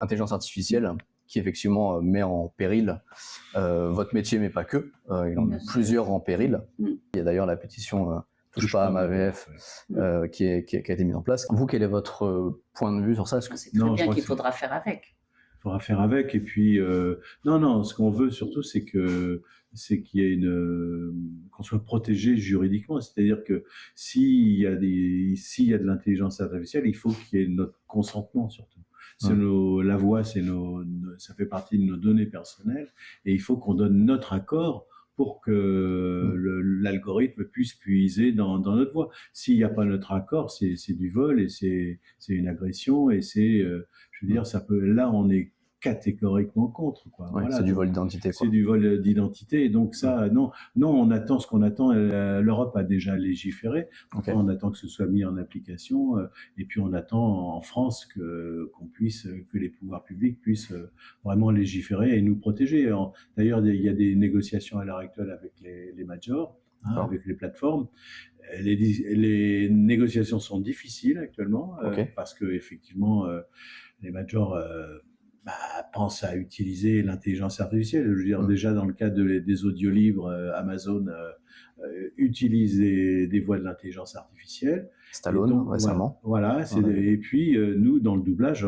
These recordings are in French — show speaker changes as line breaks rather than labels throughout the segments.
intelligence artificielle qui effectivement met en péril votre métier, mais pas que. Il en met plusieurs en péril. Il y a d'ailleurs la pétition Touche pas à ma VF qui a été mise en place. Vous, quel est votre point de vue sur ça?
C'est très bien qu'il faudra faire avec.
Il faudra faire avec. Et puis, non, ce qu'on veut surtout, c'est qu'il y ait qu'on soit protégé juridiquement. C'est-à-dire que s'il y a de l'intelligence artificielle, il faut qu'il y ait notre consentement surtout. La voix, ça fait partie de nos données personnelles, et il faut qu'on donne notre accord pour que l'algorithme puisse puiser dans notre voix. S'il n'y a pas notre accord, c'est du vol, et c'est une agression, et je veux dire, là, on est catégoriquement contre, quoi.
Ouais, voilà, c'est du vol d'identité.
C'est du vol d'identité. Et donc ça, non, on attend ce qu'on attend. L'Europe a déjà légiféré. On attend que ce soit mis en application. Et puis on attend en France que les pouvoirs publics puissent vraiment légiférer et nous protéger. D'ailleurs, il y a des négociations à l'heure actuelle avec les majors, avec les plateformes. Les négociations sont difficiles actuellement parce que effectivement, les majors pense à utiliser l'intelligence artificielle. Je veux dire, déjà dans le cas des audiolibres, Amazon utilise des voix de l'intelligence artificielle.
Stallone, donc, récemment.
Voilà. Et puis, nous, dans le doublage,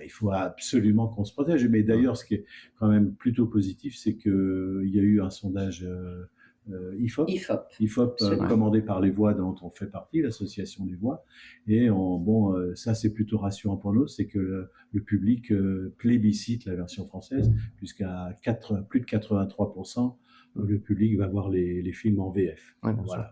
il faut absolument qu'on se protège. Mais d'ailleurs, ce qui est quand même plutôt positif, c'est qu'il y a eu un sondage IFOP commandé par les voix dont on fait partie, l'association des voix, et ça c'est plutôt rassurant pour nous, c'est que le public plébiscite la version française, puisqu'à plus de 83%, le public va voir les films en VF.
Ouais, voilà.